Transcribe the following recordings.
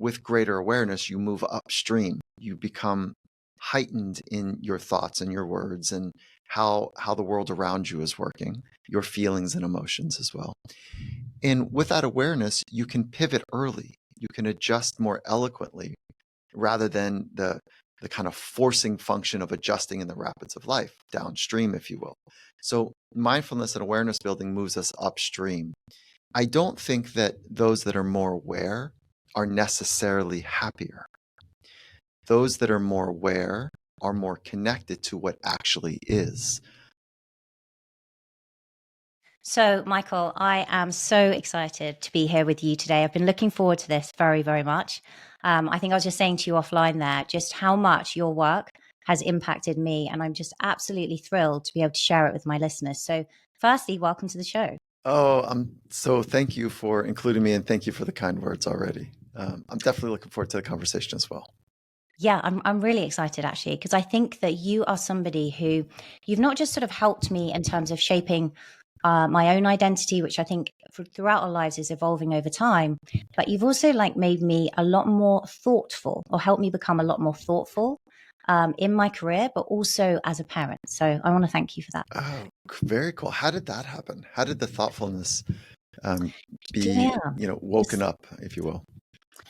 with greater awareness, you move upstream. You become heightened in your thoughts and your words and how the world around you is working, your feelings and emotions as well. And with that awareness, you can pivot early. You can adjust more eloquently rather than the kind of forcing function of adjusting in the rapids of life, downstream, if you will. So mindfulness and awareness building moves us upstream. I don't think that those that are more aware are necessarily happier. Those that are more aware are more connected to what actually is. So, Michael, I am so excited to be here with you today. I've been looking forward to this very, very much. I think I was just saying to you offline there just how much your work has impacted me. And I'm just absolutely thrilled to be able to share it with my listeners. So, firstly, welcome to the show. Oh, so thank you for including me and thank you for the kind words already. I'm definitely looking forward to the conversation as well. Yeah, I'm really excited actually, because I think that you are somebody who you've not just sort of helped me in terms of shaping my own identity, which I think throughout our lives is evolving over time, but you've also like made me a lot more thoughtful or helped me become a lot more thoughtful in my career, but also as a parent. So I want to thank you for that. Oh, very cool. How did that happen? How did the thoughtfulness be, Yeah, woken up, if you will?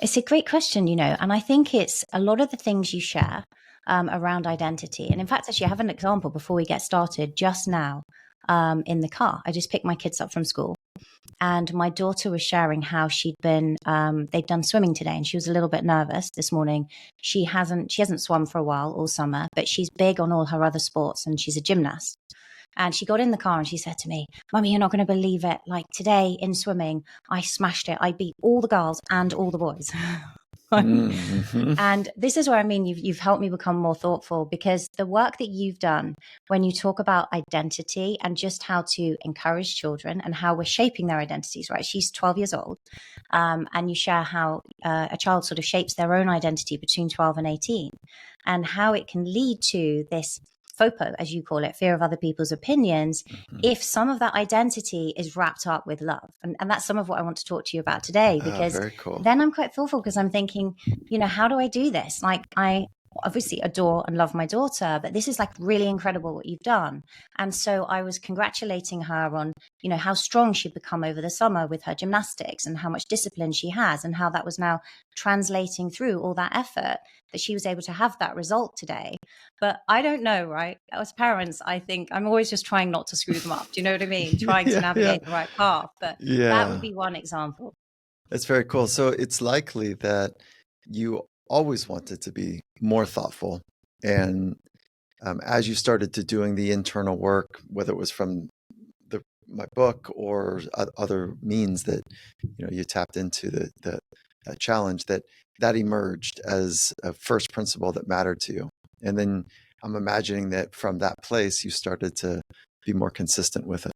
it's a great question, and I think it's a lot of the things you share around identity. And in fact, actually, I have an example before we get started just now in the car. I just picked my kids up from school and my daughter was sharing how they'd done swimming today and she was a little bit nervous this morning. She hasn't swum for a while all summer, but she's big on all her other sports and she's a gymnast. And she got in the car and she said to me, "Mummy, you're not going to believe it. Like today in swimming, I smashed it. I beat all the girls and all the boys." Mm-hmm. And this is where I mean, you've helped me become more thoughtful because the work that you've done when you talk about identity and just how to encourage children and how we're shaping their identities, right? She's 12 years old. And you share how a child sort of shapes their own identity between 12 and 18 and how it can lead to this FOPO, as you call it, fear of other people's opinions, if some of that identity is wrapped up with love. And that's some of what I want to talk to you about today, because Very cool. then I'm quite thoughtful because I'm thinking, how do I do this? Like I obviously adore and love my daughter, but this is like really incredible what you've done. And so I was congratulating her on, how strong she'd become over the summer with her gymnastics and how much discipline she has and how that was now translating through all that effort that she was able to have that result today. But I don't know, right? As parents, I think I'm always just trying not to screw them up. Do you know what I mean? Trying to navigate the right path. But that would be one example. That's very cool. So it's likely that you always wanted to be more thoughtful. And as you started to doing the internal work, whether it was from my book or other means that you tapped into the challenge, that emerged as a first principle that mattered to you. And then I'm imagining that from that place, you started to be more consistent with it.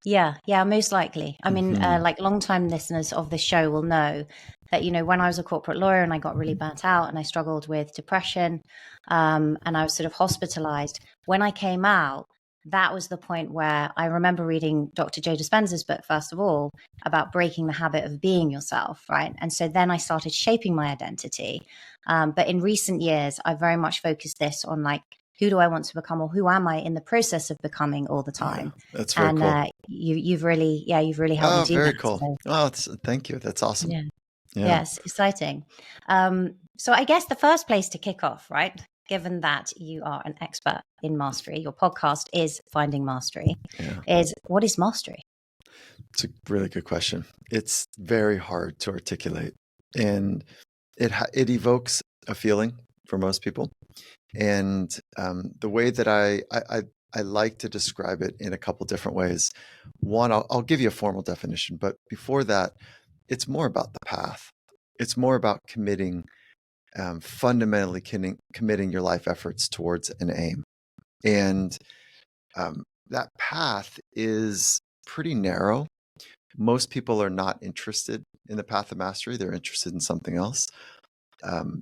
Yeah, most likely. I mean, like long-time listeners of this show will know that, when I was a corporate lawyer and I got really burnt out and I struggled with depression, and I was sort of hospitalized, when I came out, that was the point where I remember reading Dr. Joe Dispenza's book, first of all, about breaking the habit of being yourself, right? And so then I started shaping my identity. But in recent years, I very much focused this on like, who do I want to become or who am I in the process of becoming all the time? Yeah, that's very cool. You've really helped me do that. Very cool. So. Thank you. That's awesome. Yeah. Yes, exciting. So I guess the first place to kick off, right? Given that you are an expert in mastery, your podcast is Finding Mastery, is what is mastery? It's a really good question. It's very hard to articulate, and it evokes a feeling for most people. And the way that I like to describe it in a couple different ways. One, I'll give you a formal definition, but before that, it's more about the path. It's more about committing, fundamentally committing your life efforts towards an aim. And that path is pretty narrow. Most people are not interested in the path of mastery. They're interested in something else.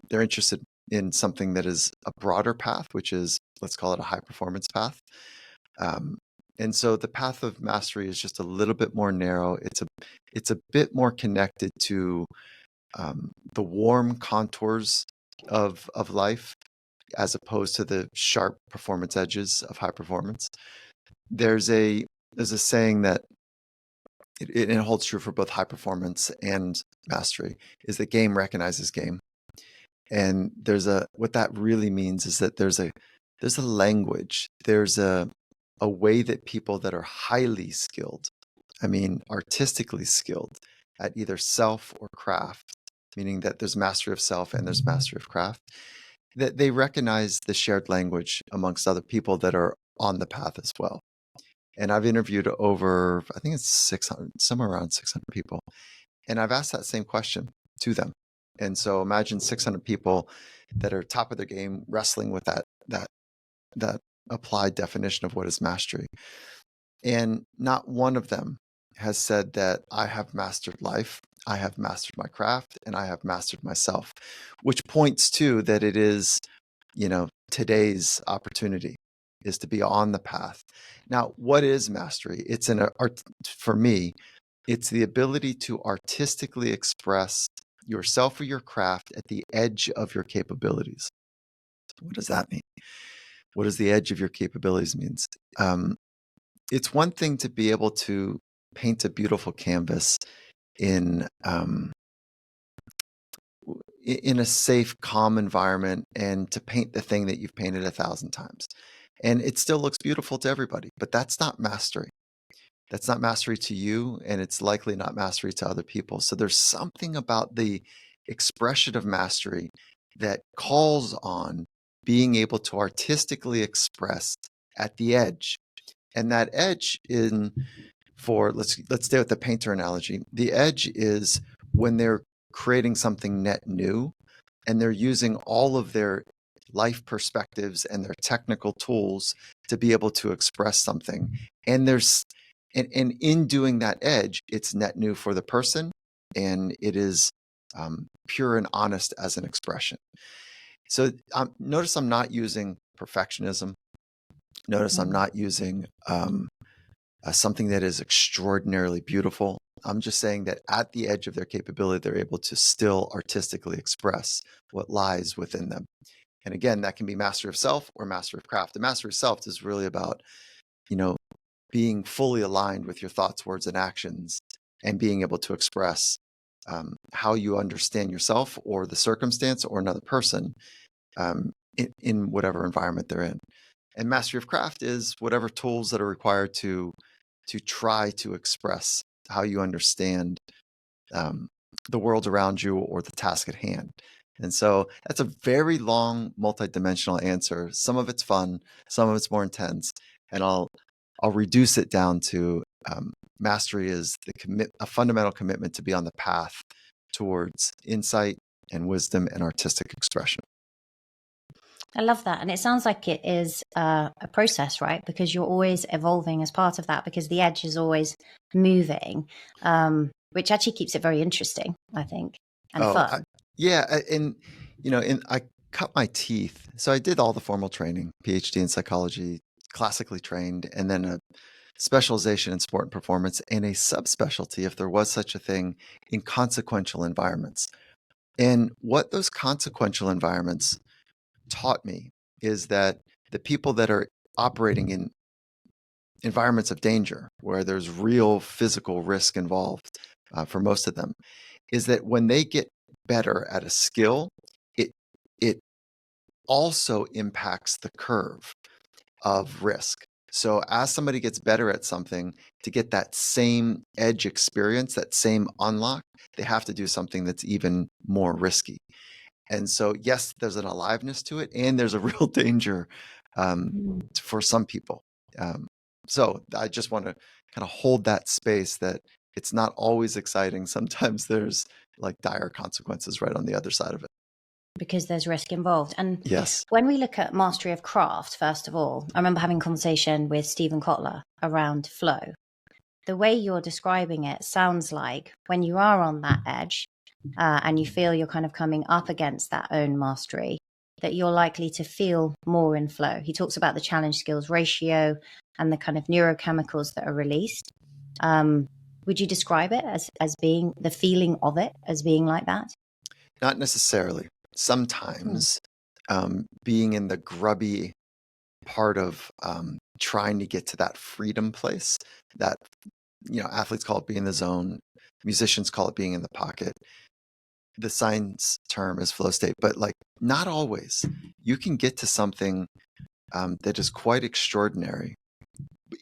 They're interested in something that is a broader path, which is, let's call it a high performance path. And so the path of mastery is just a little bit more narrow. It's a bit more connected to the warm contours of life, as opposed to the sharp performance edges of high performance. There's a saying that it holds true for both high performance and mastery, is that game recognizes game. And what that really means is that there's a language, there's a way that people that are highly skilled, I mean artistically skilled at either self or craft, meaning that there's mastery of self and there's mastery of craft, that they recognize the shared language amongst other people that are on the path as well. And I've interviewed over, I think it's 600, somewhere around 600 people. And I've asked that same question to them. And so imagine 600 people that are top of their game wrestling with that applied definition of what is mastery. And not one of them has said that I have mastered life, I have mastered my craft, and I have mastered myself, which points to that it is, today's opportunity is to be on the path. Now, what is mastery? For me, it's the ability to artistically express yourself or your craft at the edge of your capabilities. What does that mean? What does the edge of your capabilities means? It's one thing to be able to paint a beautiful canvas in a safe, calm environment, and to paint the thing that you've painted 1,000 times. And it still looks beautiful to everybody, but that's not mastery. That's not mastery to you, and it's likely not mastery to other people. So there's something about the expression of mastery that calls on being able to artistically express at the edge. And that edge let's stay with the painter analogy. The edge is when they're creating something net new and they're using all of their life perspectives and their technical tools to be able to express something. And in doing that edge, it's net new for the person, and it is pure and honest as an expression. So notice I'm not using perfectionism. Notice I'm not using something that is extraordinarily beautiful. I'm just saying that at the edge of their capability, they're able to still artistically express what lies within them. And again, that can be mastery of self or mastery of craft. The mastery of self is really about, being fully aligned with your thoughts, words, and actions, and being able to express how you understand yourself or the circumstance or another person in whatever environment they're in. And mastery of craft is whatever tools that are required to try to express how you understand the world around you or the task at hand. And so that's a very long, multidimensional answer. Some of it's fun, some of it's more intense, and I'll reduce it down to mastery is a fundamental commitment to be on the path towards insight and wisdom and artistic expression. I love that. And it sounds like it is a process, right? Because you're always evolving as part of that, because the edge is always moving, which actually keeps it very interesting, I think, and fun. I cut my teeth. So I did all the formal training, PhD in psychology, classically trained, and then a specialization in sport and performance, and a subspecialty, if there was such a thing, in consequential environments. And what those consequential environments taught me is that the people that are operating in environments of danger, where there's real physical risk involved for most of them, is that when they get better at a skill, it also impacts the curve of risk. So as somebody gets better at something, to get that same edge experience, that same unlock, they have to do something that's even more risky. And so, yes, there's an aliveness to it, and there's a real danger for some people. So I just want to kind of hold that space that it's not always exciting. Sometimes there's like dire consequences right on the other side of it. Because there's risk involved. And yes, when we look at mastery of craft, first of all, I remember having a conversation with Stephen Kotler around flow. The way you're describing it sounds like when you are on that edge and you feel you're kind of coming up against that own mastery, that you're likely to feel more in flow. He talks about the challenge skills ratio and the kind of neurochemicals that are released. Would you describe it as being the feeling of it as being like that? Not necessarily. Sometimes being in the grubby part of trying to get to that freedom place, that, athletes call it being in the zone, musicians call it being in the pocket. The science term is flow state, but like not always. You can get to something that is quite extraordinary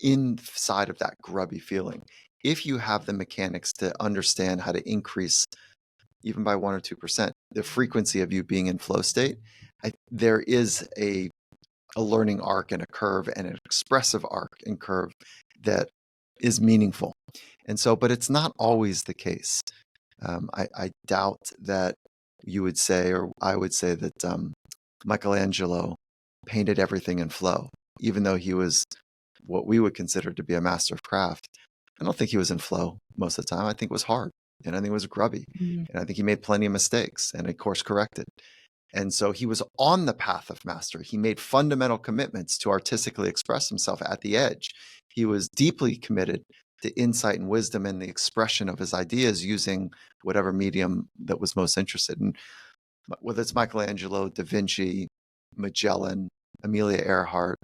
inside of that grubby feeling if you have the mechanics to understand how to increase, even by 1 or 2%, the frequency of you being in flow state. There is a learning arc and a curve and an expressive arc and curve that is meaningful. And so, but it's not always the case. I doubt that you would say, or I would say, that Michelangelo painted everything in flow, even though he was what we would consider to be a master of craft. I don't think he was in flow most of the time. I think it was hard, and I think it was grubby, and I think he made plenty of mistakes and of course corrected. And so he was on the path of mastery. He made fundamental commitments to artistically express himself at the edge. He was deeply committed to insight and wisdom and the expression of his ideas using whatever medium that was most interested in. Whether it's Michelangelo, Da Vinci, Magellan, Amelia Earhart,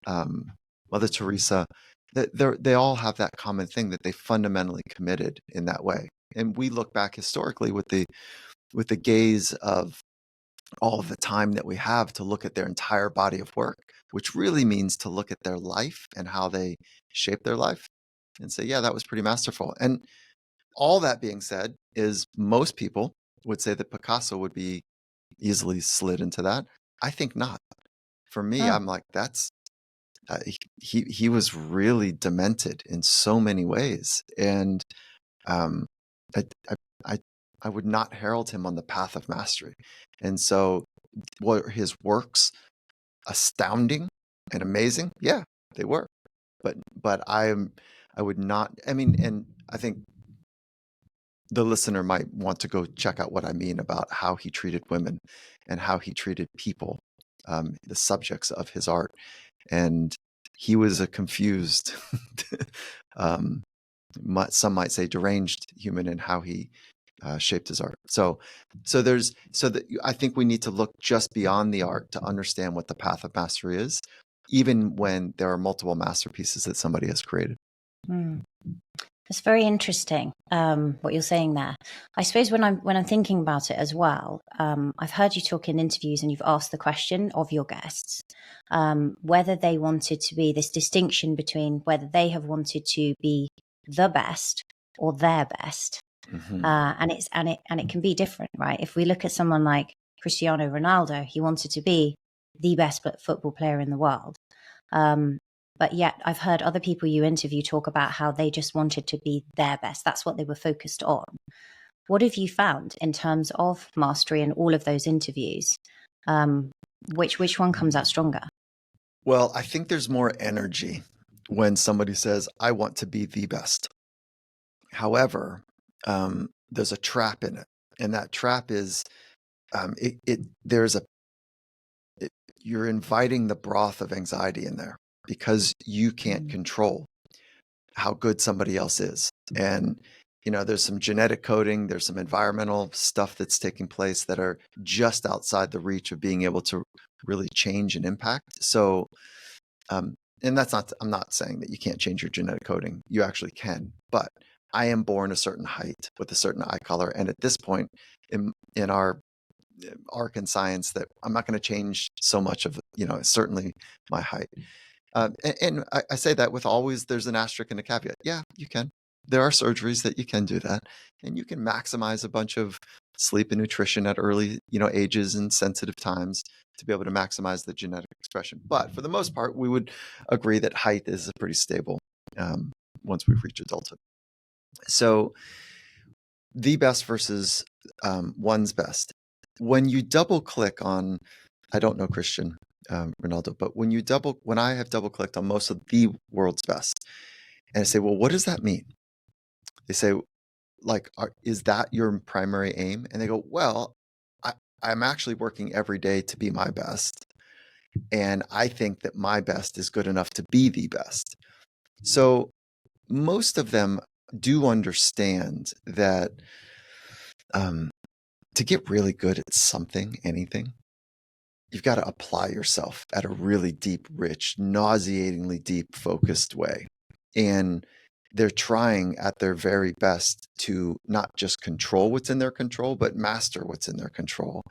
Mother Teresa, they all have that common thing, that they fundamentally committed in that way. And we look back historically with the gaze of all of the time that we have to look at their entire body of work, which really means to look at their life and how they shape their life and say, yeah, that was pretty masterful. And all that being said, is most people would say that Picasso would be easily slid into that. I think not. For me, I'm like, that's he was really demented in so many ways, and I, I I would not herald him on the path of mastery. And so, were his works astounding and amazing? Yeah, they were. But I would not. I mean, and I think the listener might want to go check out what I mean about how he treated women and how he treated people, the subjects of his art. And he was a confused, some might say deranged human in how he shaped his art. So I think we need to look just beyond the art to understand what the path of mastery is, even when there are multiple masterpieces that somebody has created. It's very interesting what you're saying there. I suppose when I'm thinking about it as well, I've heard you talk in interviews and you've asked the question of your guests whether they wanted to be this distinction between whether they have wanted to be the best or their best, and it can be different, right? If we look at someone like Cristiano Ronaldo, he wanted to be the best football player in the world. But yet I've heard other people you interview talk about how they just wanted to be their best. That's what they were focused on. What have you found in terms of mastery in all of those interviews? Which one comes out stronger? Well, I think there's more energy when somebody says, I want to be the best. However, there's a trap in it. And that trap is you're inviting the broth of anxiety in there, because you can't control how good somebody else is. And, there's some genetic coding, there's some environmental stuff that's taking place that are just outside the reach of being able to really change and impact. So, and I'm not saying that you can't change your genetic coding. You actually can, but I am born a certain height with a certain eye color. And at this point in our arc in science, that I'm not going to change so much of, certainly my height. And I say that with always, there's an asterisk and a caveat. Yeah, you can. There are surgeries that you can do that, and you can maximize a bunch of sleep and nutrition at early, ages and sensitive times to be able to maximize the genetic expression. But for the most part, we would agree that height is pretty stable once we've reached adulthood. So the best versus one's best. When you double click on, I don't know Christian Ronaldo, but when I have double clicked on most of the world's best, and I say, well, what does that mean? They say, like, is that your primary aim? And they go, well, I'm actually working every day to be my best. And I think that my best is good enough to be the best. So most of them do understand that to get really good at something, anything, you've got to apply yourself at a really deep, rich, nauseatingly deep, focused way. And they're trying at their very best to not just control what's in their control, but master what's in their control.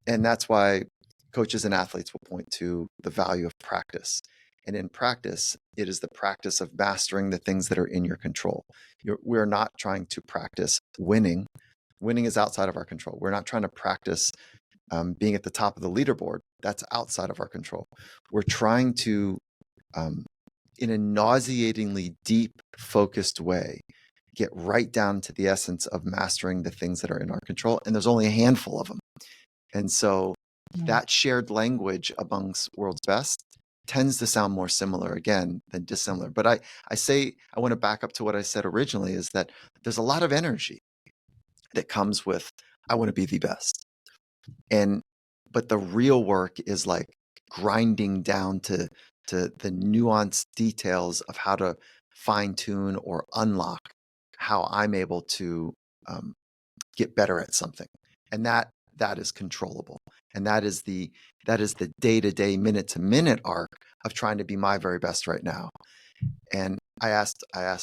And that's why coaches and athletes will point to the value of practice. And in practice, it is the practice of mastering the things that are in your control. We're not trying to practice winning. Winning is outside of our control. We're not trying to practice being at the top of the leaderboard. That's outside of our control. We're trying to, in a nauseatingly deep, focused way, get right down to the essence of mastering the things that are in our control. And there's only a handful of them. And so that shared language amongst world's best tends to sound more similar again than dissimilar. But I want to back up to what I said originally, is that there's a lot of energy that comes with, I want to be the best. But the real work is like grinding down to the nuanced details of how to fine tune or unlock how I'm able to get better at something. And that is controllable. And that is the day-to-day, minute-to-minute arc of trying to be my very best right now. And I asked a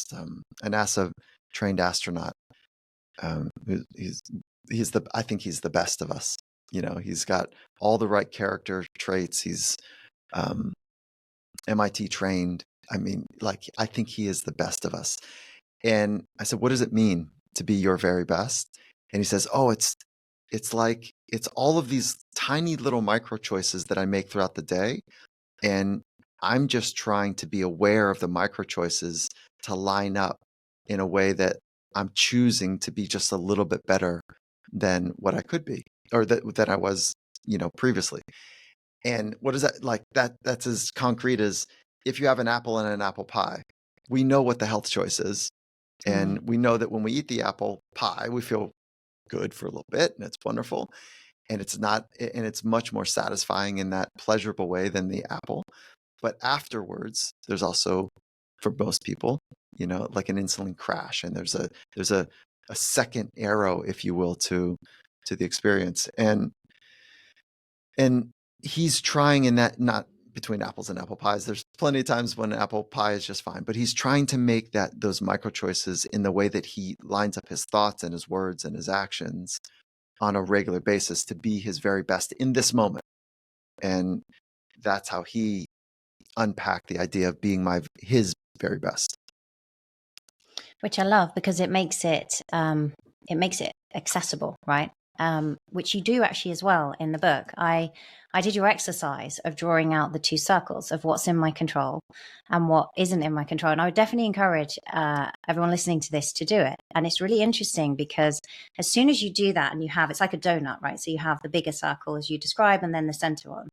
NASA trained astronaut, I think he's the best of us. He's got all the right character traits. He's MIT trained. I mean, I think he is the best of us. And I said, what does it mean to be your very best? And he says, oh, it's all of these tiny little micro choices that I make throughout the day. And I'm just trying to be aware of the micro choices to line up in a way that I'm choosing to be just a little bit better than what I could be, or that I was, previously. And what is that like? That's as concrete as if you have an apple and an apple pie. We know what the health choice is. And we know that when we eat the apple pie, we feel good for a little bit, and it's wonderful. And it's much more satisfying in that pleasurable way than the apple. But afterwards, there's also, for most people, like an insulin crash, and there's a second arrow, if you will, to the experience. And he's trying in that, not between apples and apple pies. There's plenty of times when an apple pie is just fine, but he's trying to make those micro choices in the way that he lines up his thoughts and his words and his actions on a regular basis to be his very best in this moment. And that's how he unpacked the idea of being his very best. Which I love, because it makes it accessible, right? Which you do actually as well in the book. I did your exercise of drawing out the two circles of what's in my control and what isn't in my control. And I would definitely encourage everyone listening to this to do it. And it's really interesting because as soon as you do that, and it's like a donut, right? So you have the bigger circle as you describe, and then the center one.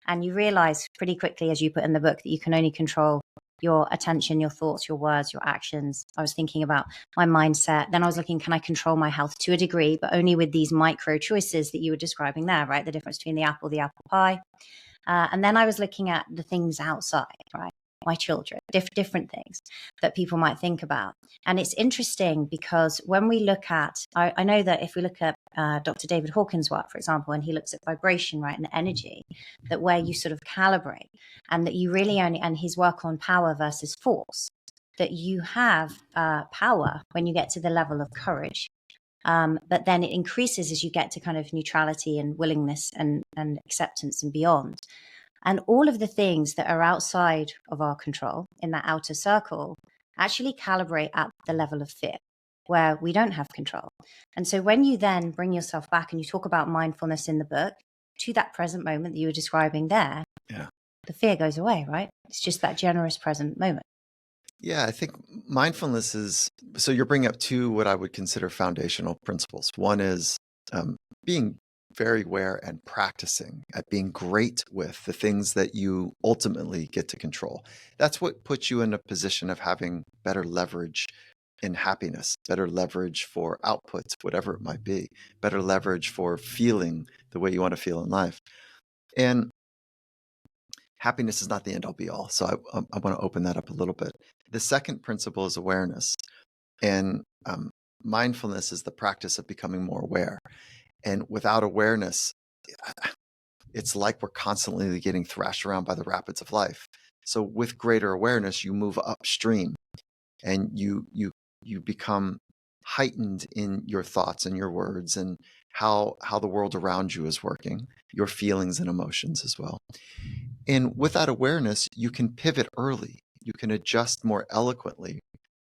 And you realize pretty quickly, as you put in the book, that you can only control your attention, your thoughts, your words, your actions. I was thinking about my mindset. Then I was looking, can I control my health to a degree, but only with these micro choices that you were describing there, right? The difference between the apple pie. And then I was looking at the things outside, right? My children, different things that people might think about. And it's interesting because when we look at, I know that if we look at Dr. David Hawkins' work, for example, and he looks at vibration, right, and energy, that where you sort of calibrate, and that you really only, and his work on power versus force, that you have power when you get to the level of courage. But then it increases as you get to kind of neutrality and willingness and acceptance and beyond. And all of the things that are outside of our control in that outer circle actually calibrate at the level of fear, where we don't have control. And so when you then bring yourself back and you talk about mindfulness in the book to that present moment that you were describing there, the fear goes away, right? It's just that generous present moment. Yeah, I think mindfulness is, so you're bringing up two what I would consider foundational principles. One is being very aware and practicing at being great with the things that you ultimately get to control. That's what puts you in a position of having better leverage in happiness, better leverage for outputs, whatever it might be, better leverage for feeling the way you want to feel in life. And happiness is not the end all be all. So I want to open that up a little bit. The second principle is awareness. And mindfulness is the practice of becoming more aware. And without awareness, it's like we're constantly getting thrashed around by the rapids of life. So with greater awareness, you move upstream, and you become heightened in your thoughts and your words, and how the world around you is working, your feelings and emotions as well. And with that awareness, you can pivot early. You can adjust more eloquently,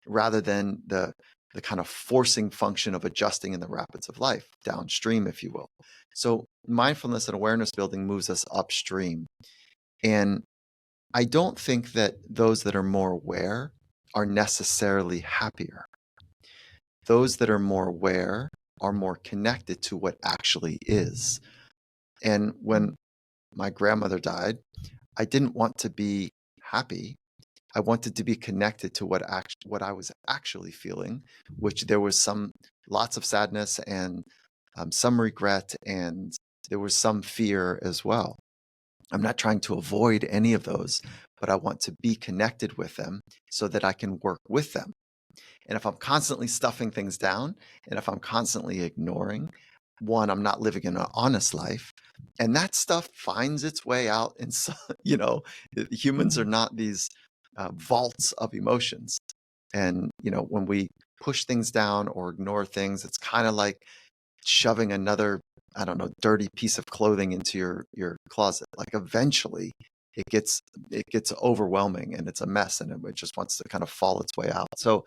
rather than the kind of forcing function of adjusting in the rapids of life, downstream, if you will. So mindfulness and awareness building moves us upstream. And I don't think that those that are more aware are necessarily happier. Those that are more aware are more connected to what actually is. And when my grandmother died, I didn't want to be happy. I wanted to be connected to what I was actually feeling, which there was lots of sadness and some regret, and there was some fear as well. I'm not trying to avoid any of those, but I want to be connected with them so that I can work with them. And if I'm constantly stuffing things down, and if I'm constantly ignoring, one, I'm not living an honest life. And that stuff finds its way out. And so, humans are not these vaults of emotions. And, when we push things down or ignore things, it's kind of like shoving another, I don't know, dirty piece of clothing into your closet. Like eventually it gets overwhelming, and it's a mess, and it just wants to kind of fall its way out. So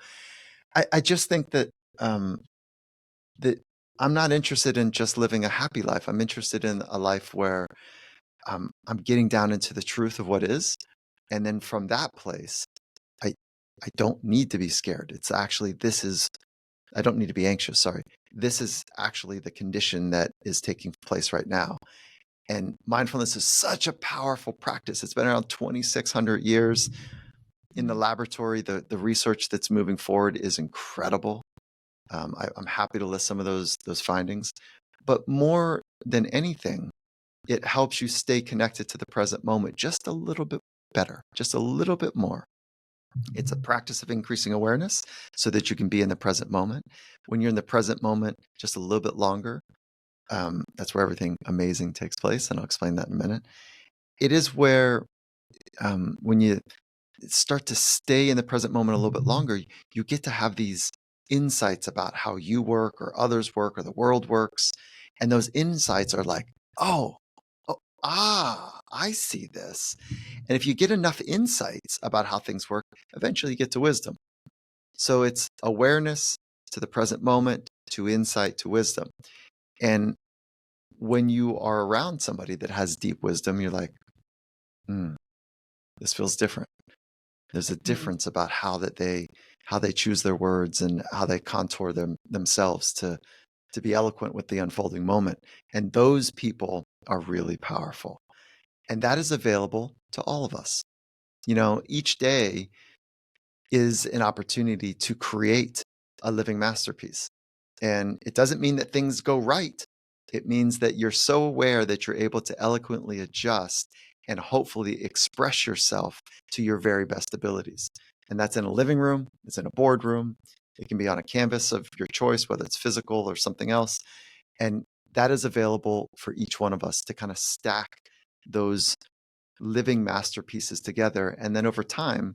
I just think that that I'm not interested in just living a happy life. I'm interested in a life where I'm getting down into the truth of what is, and then from that place, I I don't need to be scared. It's actually I don't need to be anxious. Sorry, this is actually the condition that is taking place right now. And mindfulness is such a powerful practice. It's been around 2,600 years in the laboratory. The research that's moving forward is incredible. I'm happy to list some of those findings, but more than anything, it helps you stay connected to the present moment just a little bit better, just a little bit more. It's a practice of increasing awareness so that you can be in the present moment. When you're in the present moment just a little bit longer, that's where everything amazing takes place, and I'll explain that in a minute. It is where, when you start to stay in the present moment a little bit longer, you get to have these insights about how you work or others work or the world works. And those insights are like, I see this. And if you get enough insights about how things work, eventually you get to wisdom. So it's awareness to the present moment, to insight, to wisdom. And when you are around somebody that has deep wisdom, you're like, this feels different. There's a difference about how they choose their words and how they contour themselves to be eloquent with the unfolding moment. And those people are really powerful. And that is available to all of us. Each day is an opportunity to create a living masterpiece. And it doesn't mean that things go right. It means that you're so aware that you're able to eloquently adjust and hopefully express yourself to your very best abilities. And that's in a living room, it's in a boardroom, it can be on a canvas of your choice, whether it's physical or something else. And that is available for each one of us to kind of stack those living masterpieces together. And then over time,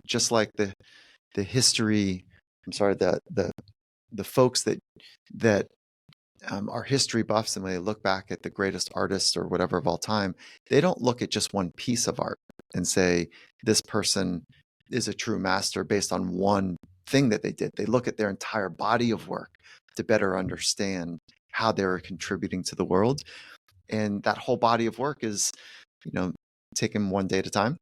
just like the history, the folks that are history buffs, and when they look back at the greatest artists or whatever of all time, they don't look at just one piece of art and say, this person is a true master based on one thing that they did. They look at their entire body of work to better understand how they're contributing to the world. And that whole body of work is, taken one day at a time.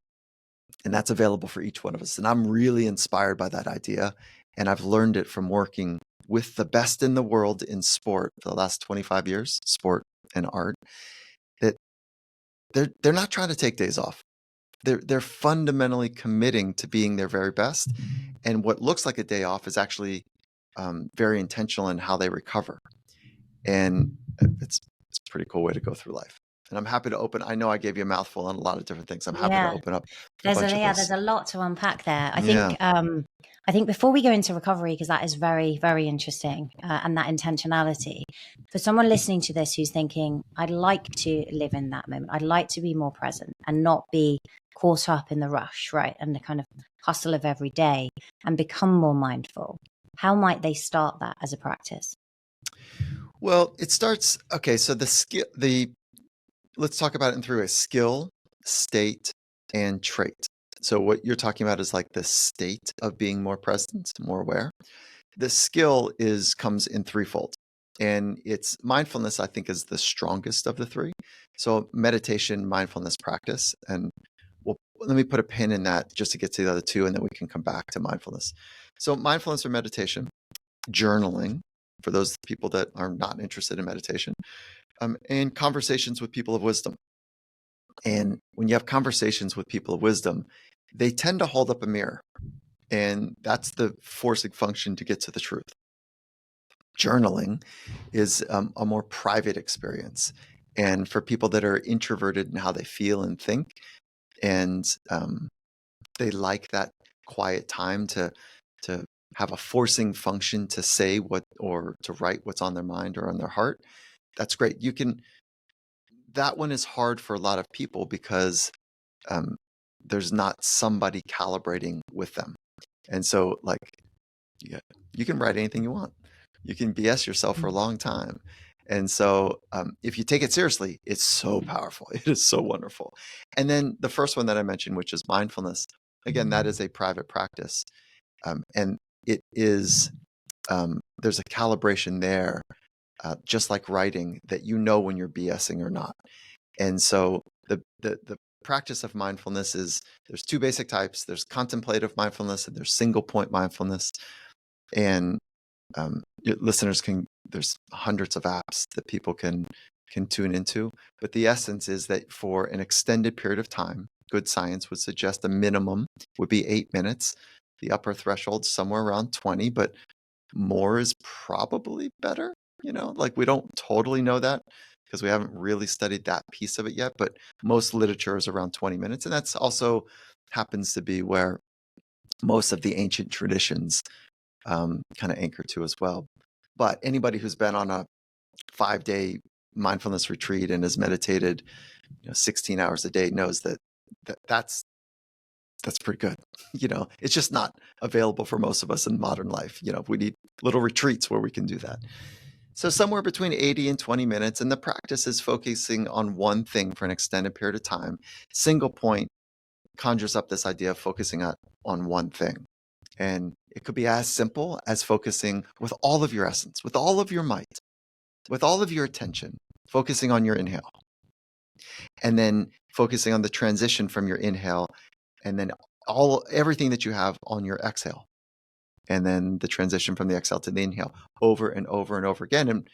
And that's available for each one of us. And I'm really inspired by that idea. And I've learned it from working with the best in the world in sport for the last 25 years, sport and art, that they're not trying to take days off. They're fundamentally committing to being their very best. And what looks like a day off is actually very intentional in how they recover. And it's a pretty cool way to go through life. And I'm happy to open. I know I gave you a mouthful on a lot of different things. I'm happy to open up a bunch of those. There's a lot to unpack there. I think I think before we go into recovery, because that is very, very interesting, and that intentionality, for someone listening to this who's thinking, I'd like to live in that moment, I'd like to be more present and not be caught up in the rush, right? And the kind of hustle of every day and become more mindful. How might they start that as a practice? Well, it starts, okay, so let's talk about it in 3 ways: skill, state, and trait. So what you're talking about is like the state of being more present, more aware. The skill comes in threefold. And it's mindfulness, I think, is the strongest of the 3. So meditation, mindfulness practice. And let me put a pin in that just to get to the other 2, and then we can come back to mindfulness. So mindfulness or meditation, journaling, for those people that are not interested in meditation, and conversations with people of wisdom. And when you have conversations with people of wisdom, they tend to hold up a mirror. And that's the forcing function to get to the truth. Journaling is a more private experience. And for people that are introverted in how they feel and think, and they like that quiet time to have a forcing function to say what, or to write what's on their mind or on their heart, that's great. That one is hard for a lot of people because there's not somebody calibrating with them. And so, like, you can write anything you want. You can BS yourself for a long time. And so if you take it seriously, it's so powerful. It is so wonderful. And then the first one that I mentioned, which is mindfulness, again, that is a private practice. And it is, there's a calibration there, just like writing, that you know when you're BSing or not. And so the practice of mindfulness there's 2 basic types. There's contemplative mindfulness and there's single point mindfulness. And listeners there's hundreds of apps that people can tune into. But the essence is that for an extended period of time, good science would suggest a minimum would be 8 minutes. The upper threshold somewhere around 20, but more is probably better. Like, we don't totally know that because we haven't really studied that piece of it yet, but most literature is around 20 minutes. And that's also happens to be where most of the ancient traditions kind of anchor to as well. But anybody who's been on a 5-day mindfulness retreat and has meditated 16 hours a day knows that's pretty good. It's just not available for most of us in modern life. We need little retreats where we can do that. So somewhere between 80 and 20 minutes, and the practice is focusing on one thing for an extended period of time. Single point conjures up this idea of focusing on one thing. And it could be as simple as focusing with all of your essence, with all of your might, with all of your attention, focusing on your inhale. And then focusing on the transition from your inhale, and then everything that you have on your exhale. And then the transition from the exhale to the inhale, over and over and over again. And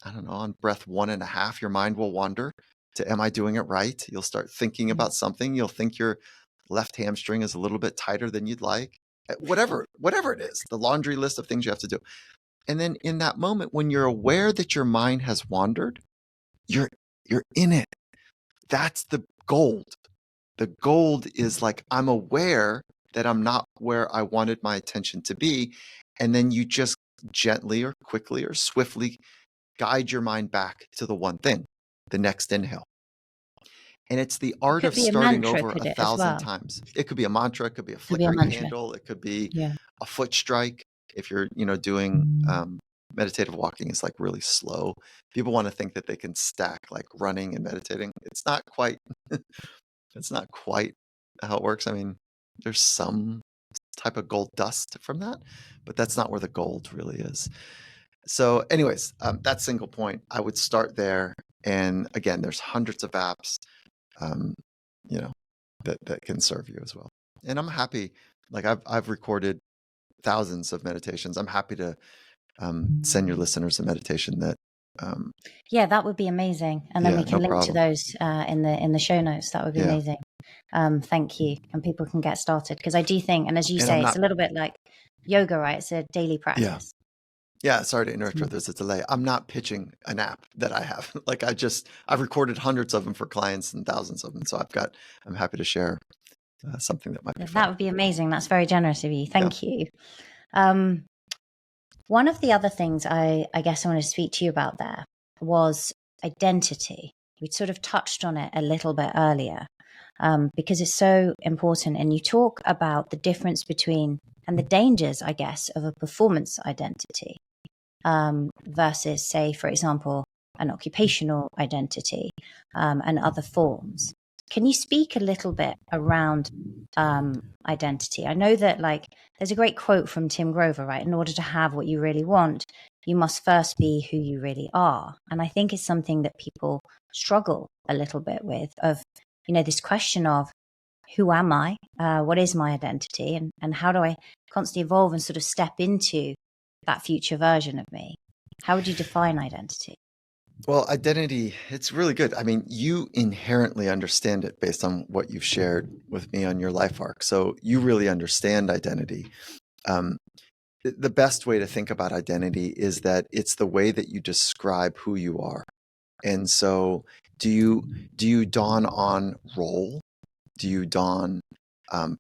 I don't know, on breath 1.5, your mind will wander to, am I doing it right? You'll start thinking about something. You'll think your left hamstring is a little bit tighter than you'd like. Whatever it is, the laundry list of things you have to do. And then in that moment, when you're aware that your mind has wandered, you're in it. That's the gold. The gold is like, I'm aware that I'm not where I wanted my attention to be. And then you just gently or quickly or swiftly guide your mind back to the one thing, the next inhale. And it's the art of starting over 1,000 times. It could be a mantra, it could be a flickering candle, it could be a foot strike. If you're, doing meditative walking is like really slow. People want to think that they can stack like running and meditating. It's not quite how it works. I mean, there's some type of gold dust from that, but that's not where the gold really is. So anyways, that single point, I would start there. And again, there's hundreds of apps, that can serve you as well. And I'm happy, like I've recorded thousands of meditations. I'm happy to send your listeners a meditation that. That would be amazing. And then we can link to those in the show notes. That would be amazing. Thank you. And people can get started, because I do think, and as you say, it's a little bit like yoga, right? It's a daily practice. Yeah, sorry to interrupt, there's a delay. I'm not pitching an app that I have. Like I've recorded hundreds of them for clients and thousands of them. So I'm happy to share something that might be fun. That would be amazing. That's very generous of you. Thank you. One of the other things I guess I want to speak to you about there was identity. We sort of touched on it a little bit earlier, because it's so important. And you talk about the difference between and the dangers, I guess, of a performance identity versus, say, for example, an occupational identity and other forms. Can you speak a little bit around identity? I know that, like, there's a great quote from Tim Grover, right? In order to have what you really want, you must first be who you really are. And I think it's something that people struggle a little bit with, of, this question of, who am I? What is my identity? And how do I constantly evolve and sort of step into that future version of me? How would you define identity? Well, identity, it's really good. I mean, you inherently understand it based on what you've shared with me on your life arc. So you really understand identity. The best way to think about identity is that it's the way that you describe who you are. And so do you dawn on role? Do you dawn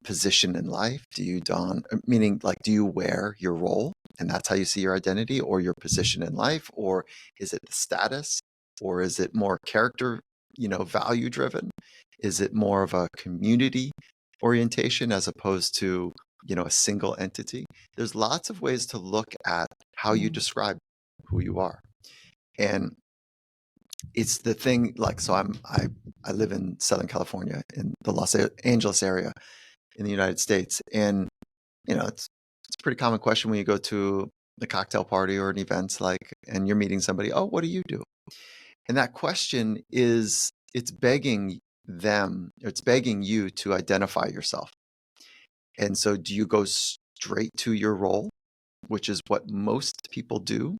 position in life? Do you dawn, meaning like, do you wear your role and that's how you see your identity, or your position in life? Or is it the status? Or is it more character, value driven? Is it more of a community orientation as opposed to, a single entity? There's lots of ways to look at how you describe who you are. And it's the thing, like, so I live in Southern California, in the Los Angeles area in the United States. And, it's a pretty common question when you go to a cocktail party or an event, like, and you're meeting somebody, oh, what do you do? And that question it's begging you to identify yourself. And so do you go straight to your role, which is what most people do?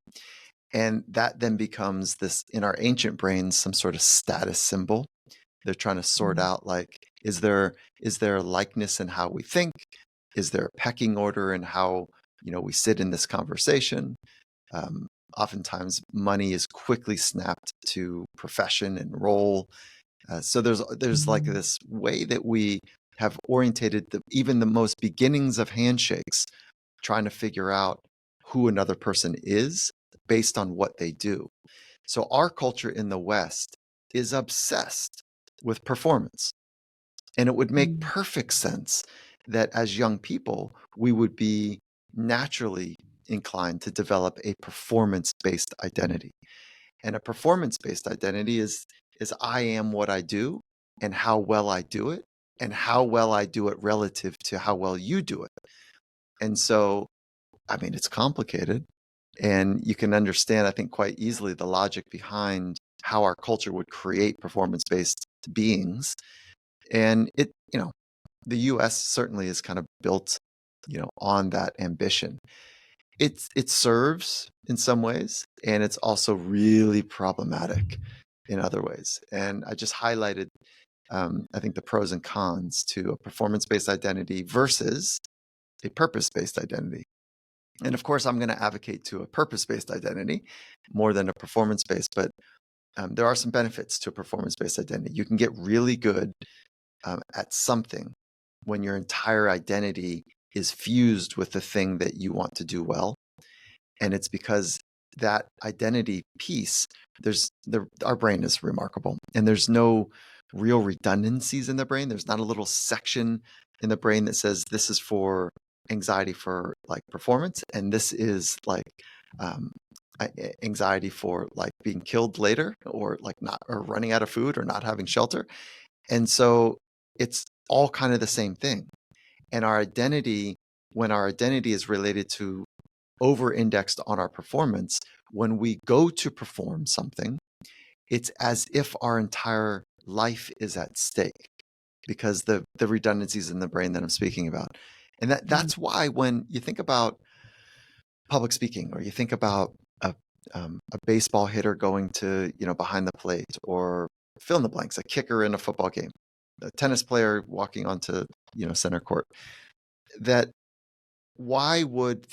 And that then becomes this, in our ancient brains, some sort of status symbol. They're trying to sort out, like, is there a likeness in how we think? Is there a pecking order in how, we sit in this conversation? Oftentimes money is quickly snapped to profession and role. So there's like this way that we have orientated even the most beginnings of handshakes, trying to figure out who another person is based on what they do. So our culture in the West is obsessed with performance. And it would make perfect sense that as young people, we would be naturally inclined to develop a performance-based identity. And a performance-based identity is I am what I do and how well I do it, and how well I do it relative to how well you do it. And so, I mean, it's complicated, and you can understand, I think, quite easily the logic behind how our culture would create performance-based beings. And it, the US certainly is kind of built, on that ambition. It serves in some ways, and it's also really problematic in other ways. And I just highlighted, I think, the pros and cons to a performance-based identity versus a purpose-based identity. And of course, I'm going to advocate to a purpose-based identity more than a performance-based, but there are some benefits to a performance-based identity. You can get really good at something when your entire identity is fused with the thing that you want to do well. And it's because that identity piece, our brain is remarkable, and there's no real redundancies in the brain. There's not a little section in the brain that says this is for anxiety for, like, performance, and this is like anxiety for, like, being killed later, or like or running out of food, or not having shelter. And so it's all kind of the same thing. And our identity, when our identity is related to over-indexed on our performance, when we go to perform something, it's as if our entire life is at stake, because the redundancies in the brain that I'm speaking about. And that's why when you think about public speaking, or you think about a baseball hitter going to, behind the plate, or fill in the blanks, a kicker in a football game, a tennis player walking onto, center court, that why would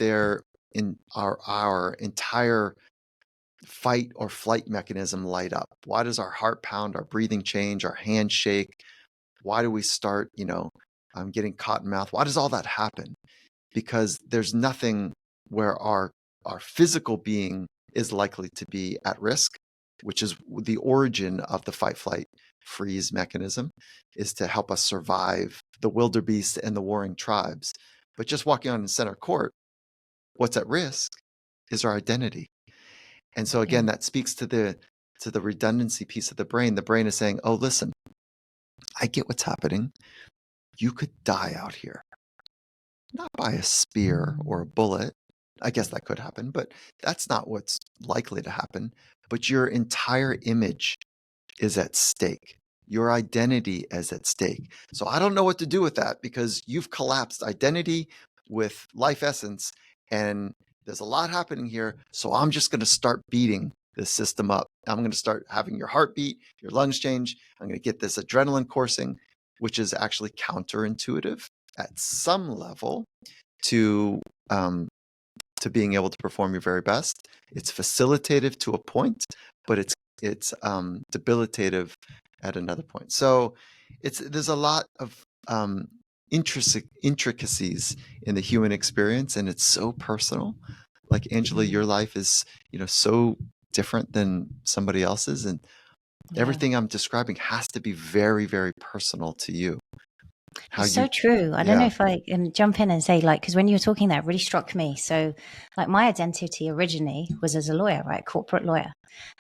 our entire fight or flight mechanism light up? Why does our heart pound, our breathing change, our hands shake? Why do we start, I'm getting cotton mouth. Why does all that happen? Because there's nothing where our physical being is likely to be at risk, which is the origin of the fight, flight, freeze mechanism, is to help us survive the wildebeest and the warring tribes. But just walking on center court, what's at risk is our identity. And so again, that speaks to the redundancy piece of the brain. The brain is saying, oh, listen, I get what's happening. You could die out here, not by a spear or a bullet. I guess that could happen, but that's not what's likely to happen. But your entire image is at stake. Your identity is at stake. So I don't know what to do with that, because you've collapsed identity with life essence, and there's a lot happening here. So I'm just going to start beating this system up. I'm going to start having your heartbeat, your lungs change. I'm going to get this adrenaline coursing, which is actually counterintuitive at some level to being able to perform your very best. It's facilitative to a point, but it's debilitative at another point. So there's a lot of intricacies in the human experience, and it's so personal. Like, Angela, your life is, so different than somebody else's, and everything I'm describing has to be very, very personal to you. It's so true. I don't know if I can jump in and say, like, because when you were talking, that really struck me. So, like, my identity originally was as a lawyer, right? Corporate lawyer.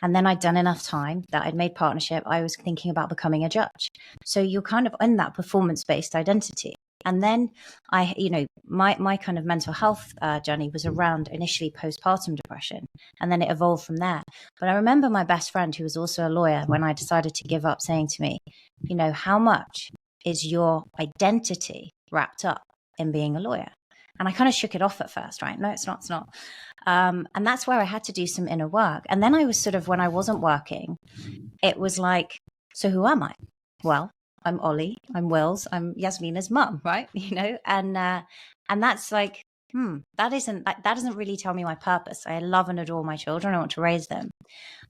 And then I'd done enough time that I'd made partnership. I was thinking about becoming a judge. So you're kind of in that performance-based identity. And then my kind of mental health journey was around initially postpartum depression, and then it evolved from there. But I remember my best friend, who was also a lawyer, when I decided to give up, saying to me, how much is your identity wrapped up in being a lawyer? And I kind of shook it off at first, right? No, it's not. It's not. And that's where I had to do some inner work. And then I was sort of, when I wasn't working, it was like, so who am I? Well, I'm Ollie, I'm Will's, I'm Yasmina's mum, right? And that's like, that doesn't really tell me my purpose. I love and adore my children. I want to raise them.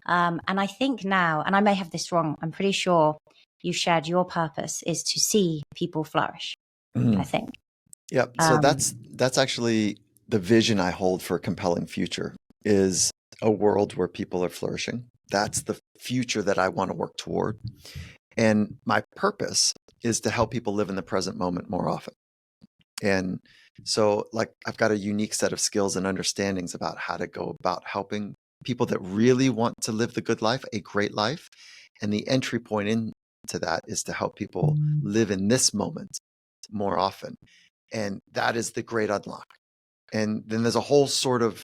And I think now, and I may have this wrong, I'm pretty sure you shared your purpose is to see people flourish, I think. Yeah. So that's actually the vision I hold for a compelling future, is a world where people are flourishing. That's the future that I want to work toward. And my purpose is to help people live in the present moment more often. And so, like, I've got a unique set of skills and understandings about how to go about helping people that really want to live the good life, a great life. And the entry point into that is to help people live in this moment more often. And that is the great unlock. And then there's a whole sort of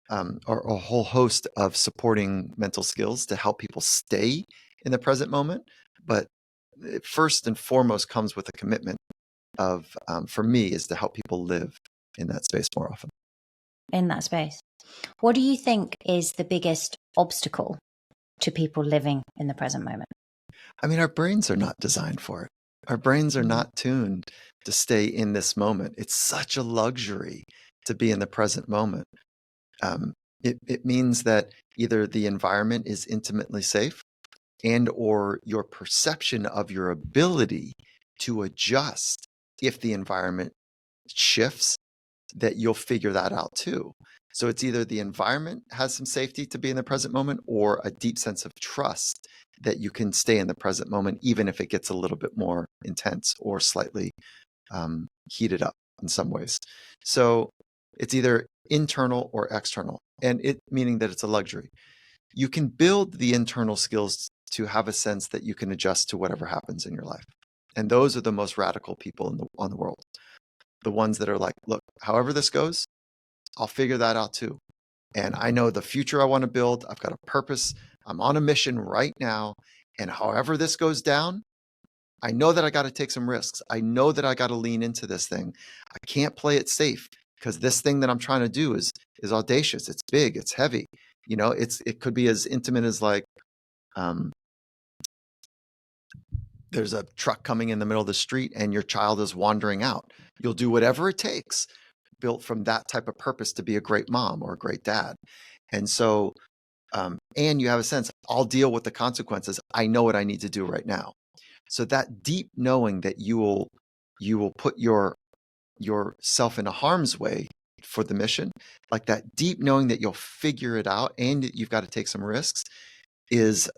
or a whole host of supporting mental skills to help people stay in the present moment. But it first and foremost comes with a commitment of, for me, is to help people live in that space more often. In that space. What do you think is the biggest obstacle to people living in the present moment? I mean, our brains are not designed for it. Our brains are not tuned to stay in this moment. It's such a luxury to be in the present moment. It means that either the environment is intimately safe, and or your perception of your ability to adjust if the environment shifts, that you'll figure that out too. So it's either the environment has some safety to be in the present moment, or a deep sense of trust that you can stay in the present moment, even if it gets a little bit more intense or slightly heated up in some ways. So it's either internal or external, and it meaning that it's a luxury. You can build the internal skills to have a sense that you can adjust to whatever happens in your life. And those are the most radical people on the world. The ones that are like, look, however this goes, I'll figure that out too. And I know the future I want to build. I've got a purpose. I'm on a mission right now. And however this goes down, I know that I got to take some risks. I know that I got to lean into this thing. I can't play it safe, because this thing that I'm trying to do is audacious. It's big. It's heavy. It could be as intimate as like, there's a truck coming in the middle of the street and your child is wandering out. You'll do whatever it takes, built from that type of purpose, to be a great mom or a great dad. And so, and you have a sense, I'll deal with the consequences. I know what I need to do right now. So that deep knowing that you you will put yourself in harm's way for the mission, like that deep knowing that you'll figure it out and you've got to take some risks is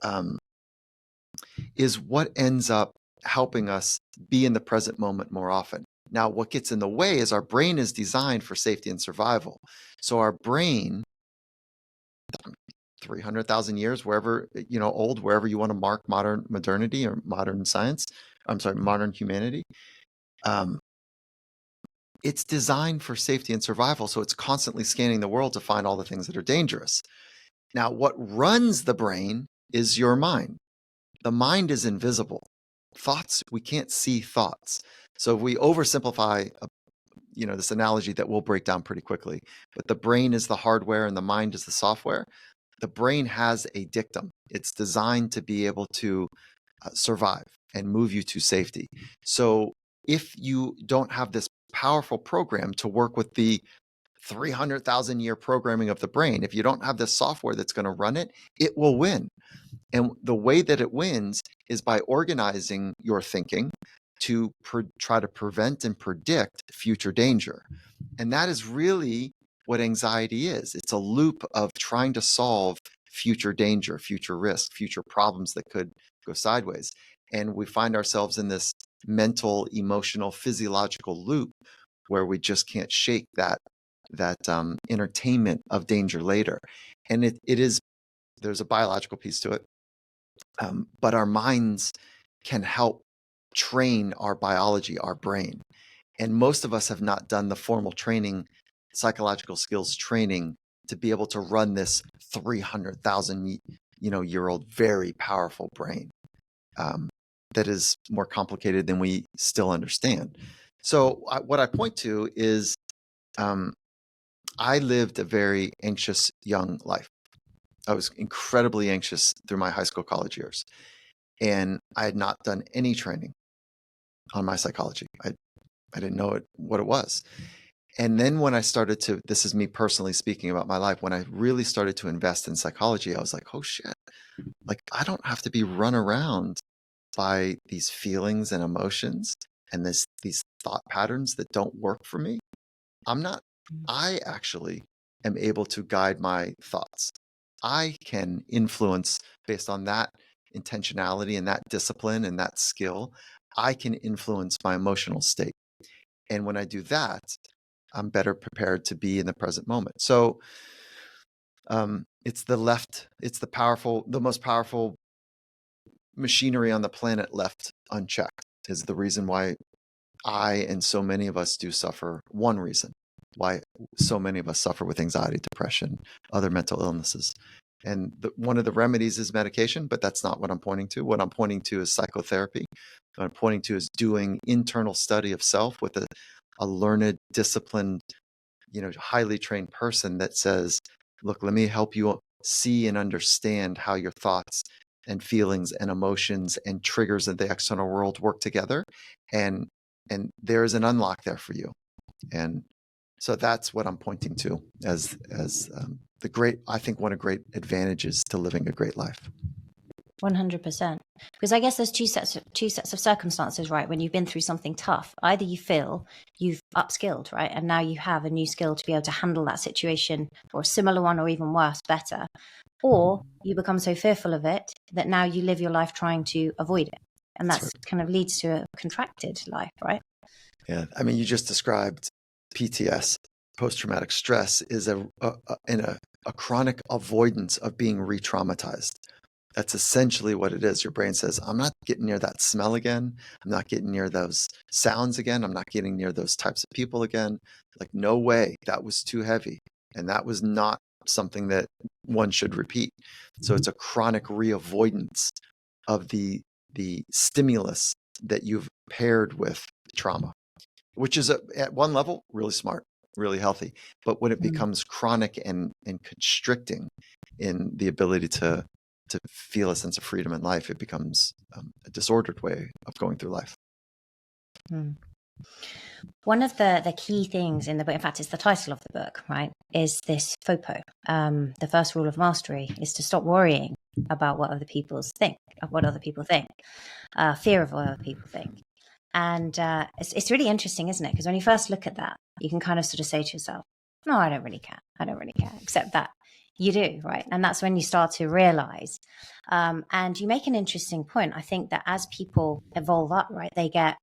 what ends up helping us be in the present moment more often. Now, what gets in the way is our brain is designed for safety and survival. So our brain, 300,000 years, wherever, old, wherever you want to mark modernity or modern science, modern humanity, it's designed for safety and survival. So it's constantly scanning the world to find all the things that are dangerous. Now, what runs the brain is your mind. The mind is invisible. Thoughts, we can't see thoughts. So if we oversimplify, this analogy that will break down pretty quickly, but the brain is the hardware and the mind is the software. The brain has a dictum. It's designed to be able to survive and move you to safety. So if you don't have this powerful program to work with the 300,000 year programming of the brain, if you don't have the software that's going to run it, it will win. And the way that it wins is by organizing your thinking to try to prevent and predict future danger. And that is really what anxiety is. It's a loop of trying to solve future danger, future risk, future problems that could go sideways. And we find ourselves in this mental, emotional, physiological loop where we just can't shake that entertainment of danger later. And there's a biological piece to it. But our minds can help train our biology, our brain. And most of us have not done the formal training, psychological skills training, to be able to run this 300,000 year old, very powerful brain that is more complicated than we still understand. So what I point to is I lived a very anxious young life. I was incredibly anxious through my high school, college years. And I had not done any training on my psychology. I didn't know what it was. And then when I started to, this is me personally speaking about my life, when I really started to invest in psychology, I was like, oh shit, like I don't have to be run around by these feelings and emotions and these thought patterns that don't work for me. I actually am able to guide my thoughts. I can influence based on that intentionality and that discipline and that skill. I can influence my emotional state. And when I do that, I'm better prepared to be in the present moment. So it's the most powerful machinery on the planet left unchecked is the reason why I and so many of us do suffer. One reason why so many of us suffer with anxiety, depression, other mental illnesses. And one of the remedies is medication, but that's not what I'm pointing to. What I'm pointing to is psychotherapy. What I'm pointing to is doing internal study of self with a learned, disciplined, highly trained person that says, look, let me help you see and understand how your thoughts and feelings and emotions and triggers of the external world work together. And there is an unlock there for you. And so that's what I'm pointing to as I think one of great advantages to living a great life. 100%. Because I guess there's two sets of circumstances, right? When you've been through something tough, either you feel you've upskilled, right? And now you have a new skill to be able to handle that situation or a similar one or even worse, better. Or you become so fearful of it that now you live your life trying to avoid it. And that's right. Kind of leads to a contracted life, right? Yeah. I mean, you just described PTS, post-traumatic stress, is a chronic avoidance of being re-traumatized. That's essentially what it is. Your brain says, I'm not getting near that smell again. I'm not getting near those sounds again. I'm not getting near those types of people again. Like, no way, that was too heavy. And that was not something that one should repeat. So it's a chronic re-avoidance of the stimulus that you've paired with trauma, which is at one level really smart, really healthy. But when it becomes chronic and constricting in the ability to feel a sense of freedom in life, it becomes a disordered way of going through life. One of the key things in the book, in fact, it's the title of the book, right, is this FOPO. The first rule of mastery is to stop worrying about what other people think, fear of what other people think. And it's really interesting, isn't it? Because when you first look at that, you can kind of sort of say to yourself, no, I don't really care. I don't really care, except that you do, right? And that's when you start to realize. And you make an interesting point. I think that as people evolve up, right, they get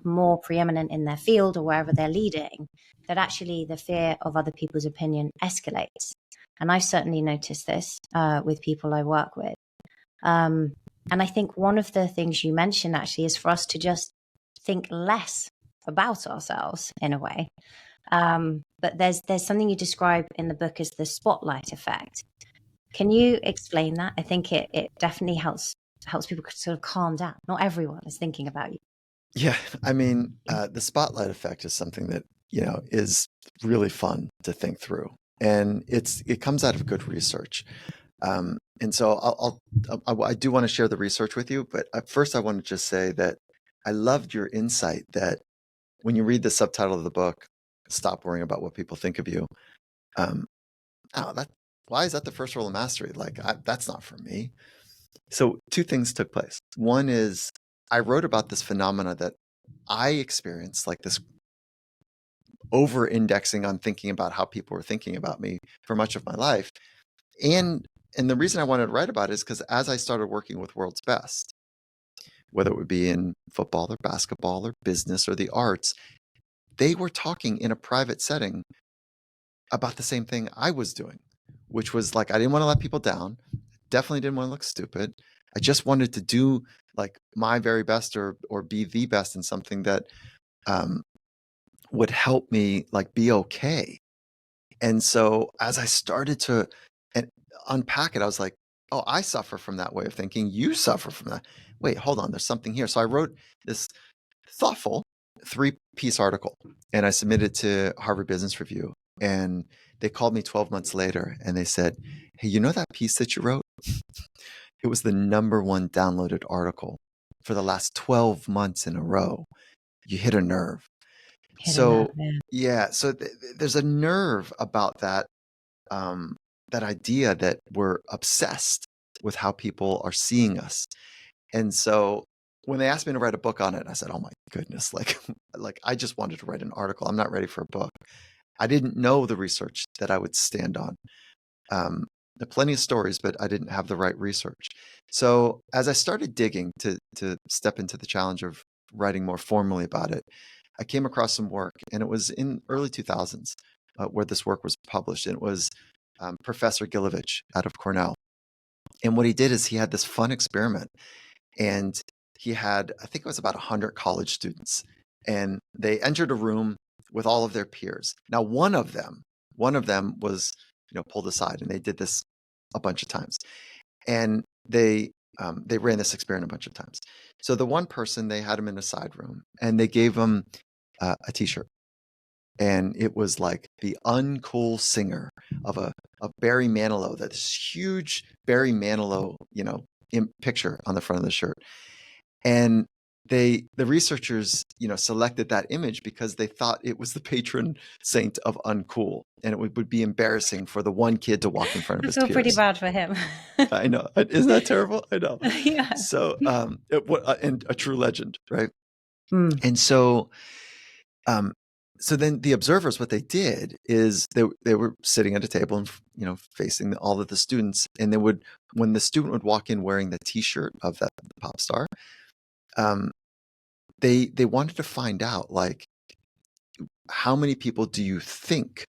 more preeminent in their field or wherever they're leading, that actually the fear of other people's opinion escalates. And I've certainly noticed this with people I work with. And I think one of the things you mentioned actually is for us to just think less about ourselves in a way. But there's something you describe in the book as the spotlight effect. Can you explain that? I think it definitely helps people sort of calm down. Not everyone is thinking about you. Yeah, I mean, the spotlight effect is something that, is really fun to think through, and it comes out of good research. And so I do want to share the research with you, but first I want to just say that I loved your insight that when you read the subtitle of the book, "Stop Worrying About What People Think of You." Um, why is that the first rule of mastery? Like, that's not for me. So two things took place. One is I wrote about this phenomena that I experienced, like this over-indexing on thinking about how people were thinking about me for much of my life. And the reason I wanted to write about it is because as I started working with world's best, whether it would be in football or basketball or business or the arts, they were talking in a private setting about the same thing I was doing, which was like, I didn't want to let people down. Definitely didn't want to look stupid. I just wanted to do like my very best or be the best in something that would help me like be okay. And so as I started to unpack it, I was like, oh, I suffer from that way of thinking. You suffer from that. Wait, hold on. There's something here. So I wrote this thoughtful 3-piece article and I submitted it to Harvard Business Review. And they called me 12 months later and they said, hey, you know that piece that you wrote? It was the #1 downloaded article for the last 12 months in a row. You hit a nerve. So yeah, so there's a nerve about that that idea that we're obsessed with how people are seeing us. And so when they asked me to write a book on it, I said, oh my goodness, like I just wanted to write an article. I'm not ready for a book. I didn't know the research that I would stand on. There are plenty of stories, but I didn't have the right research. So as I started digging to step into the challenge of writing more formally about it, I came across some work, and it was in early 2000s where this work was published. And it was Professor Gilovich out of Cornell. And what he did is he had this fun experiment, and he had, I think it was about 100 college students, and they entered a room with all of their peers. Now, one of them was, pulled aside, and they did this a bunch of times, and they ran this experiment a bunch of times. So the one person, they had him in a side room, and they gave him a T-shirt, and it was like the uncool singer of Barry Manilow, this huge Barry Manilow, picture on the front of the shirt. And the researchers, selected that image because they thought it was the patron saint of uncool, and it would be embarrassing for the one kid to walk in front of his peers. I feel pretty bad for him. I know. Isn't that terrible? I know. Yeah. So, and a true legend, right? And so, so then the observers, what they did is they were sitting at a table and, facing all of the students. And when the student would walk in wearing the T-shirt of the pop star, they wanted to find out, like, how many people do you think